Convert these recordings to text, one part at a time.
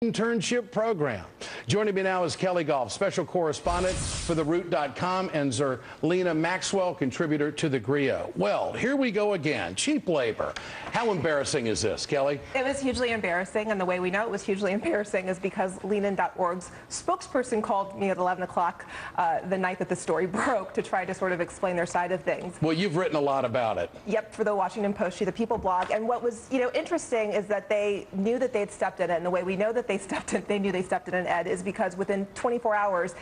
Internship program. Joining me now is Kelly Goff, special correspondent for TheRoot.com, and Zerlina Maxwell, contributor to the Griot. Well, here we go again. Cheap labor. How embarrassing is this, Kelly? It was hugely embarrassing, and the way we know it was hugely embarrassing is because Leanin.org's spokesperson called me at 11 o'clock the night that the story broke to try to sort of explain their side of things. Well, you've written a lot about it. Yep, for the Washington Post, the People blog. And what was, interesting is that they knew that they'd stepped in it, and the way we know that they knew they stepped in, Ed, is because within 24 hours,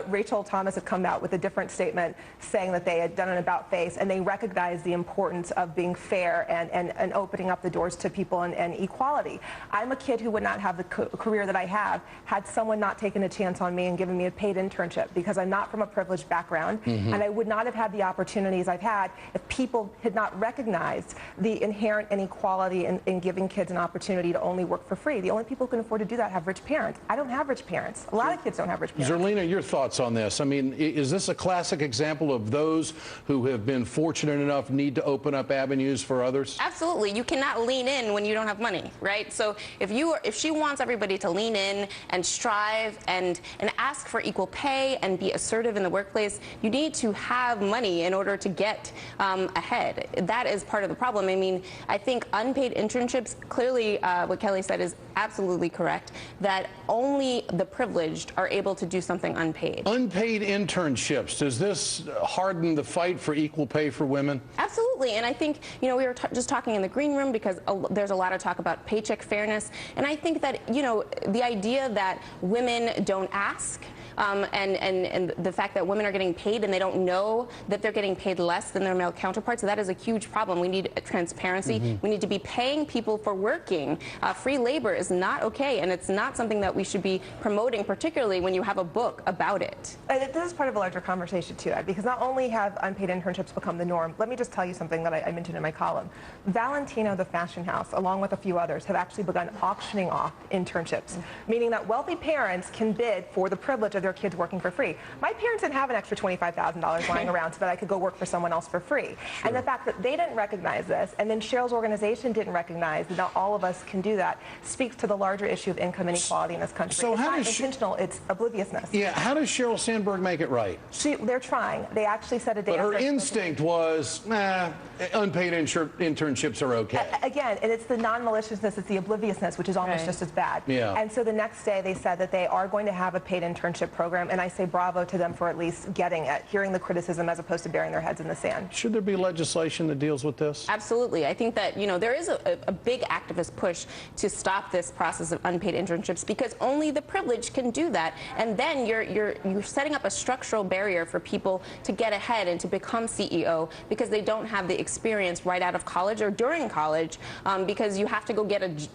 Rachel Thomas had come out with a different statement saying that they had done an about-face, and they recognized the importance of being fair and opening up the doors to people and equality. I'm a kid who would not have the career that I have had someone not taken a chance on me and given me a paid internship, because I'm not from a privileged background, and I would not have had the opportunities I've had if people had not recognized the inherent inequality in giving kids an opportunity to only work for free. The only people who can afford to do that have rich parents. I don't have rich parents. A lot of kids don't have rich parents. Zerlina, your thoughts on this? I mean, is this a classic example of those who have been fortunate enough need to open up avenues for others? Absolutely. You cannot lean in when you don't have money, right? So if she wants everybody to lean in and strive and ask for equal pay and be assertive in the workplace, you need to have money in order to get ahead. That is part of the problem. I mean, I think unpaid internships, clearly what Kelly said is absolutely correct, that only the privileged are able to do something unpaid. Unpaid internships, does this harden the fight for equal pay for women? Absolutely, and I think, we were just talking in the green room because there's a lot of talk about paycheck fairness, and I think that, the idea that women don't ask, and the fact that women are getting paid and they don't know that they're getting paid less than their male counterparts, that is a huge problem. We need transparency. We need to be paying people for working. Free labor is not okay, and it's not something that we should be promoting, particularly when you have a book about it. This is part of a larger conversation too, Ed, because not only have unpaid internships become the norm, let me just tell you something that I mentioned in my column. Valentino, the fashion house, along with a few others, have actually begun auctioning off internships, meaning that wealthy parents can bid for the privilege of their kids working for free. My parents didn't have an extra $25,000 lying around so that I could go work for someone else for free. Sure. And the fact that they didn't recognize this, and then Sheryl's organization didn't recognize that not all of us can do that, speaks to the larger issue of income inequality in this country. So it's not intentional, it's obliviousness. Yeah, how does Sheryl Sandberg make it right? They're trying. They actually said a day But after. her instinct was, unpaid internships are okay. Again, and it's the non-maliciousness, it's the obliviousness, which is almost just as bad. Yeah. And so the next day they said that they are going to have a paid internship program, and I say bravo to them for at least getting it, hearing the criticism as opposed to burying their heads in the sand. Should there be legislation that deals with this? Absolutely. I think that, there is a big activist push to stop this process of unpaid internships, because only the privileged can do that. And then you're setting up a structural barrier for people to get ahead and to become CEO because they don't have the experience right out of college or during college, because you have to go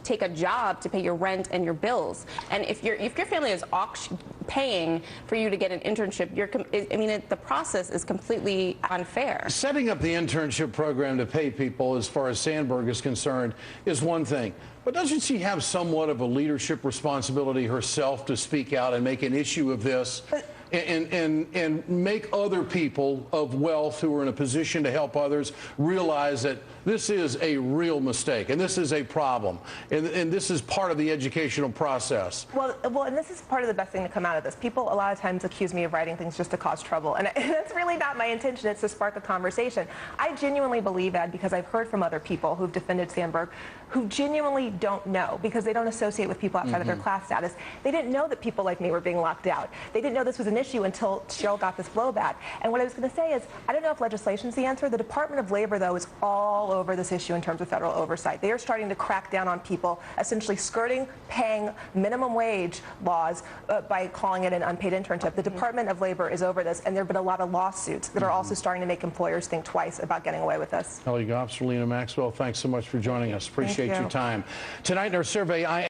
take a job to pay your rent and your bills. And if your family is paying for you to get an internship, the process is completely unfair. Setting up the internship program to pay people, as far as Sandberg is concerned, is one thing. But doesn't she have somewhat of a leadership responsibility herself to speak out and make an issue of this? And make other people of wealth who are in a position to help others realize that this is a real mistake and this is a problem, and this is part of the educational process. Well, and this is part of the best thing to come out of this. People a lot of times accuse me of writing things just to cause trouble, and that's really not my intention. It's to spark a conversation. I genuinely believe, Ed, because I've heard from other people who've defended Sandberg, who genuinely don't know, because they don't associate with people outside of their class status. They didn't know that people like me were being locked out. They didn't know this was an issue until Sheryl got this blowback. And what I was going to say is, I don't know if legislation's the answer. The Department of Labor, though, is all over this issue in terms of federal oversight. They are starting to crack down on people essentially skirting paying minimum wage laws by calling it an unpaid internship. The Department of Labor is over this, and there have been a lot of lawsuits that are also starting to make employers think twice about getting away with this. Kelly Goff, Zerlina Maxwell, thanks so much for joining us. Appreciate your time. Tonight in our survey,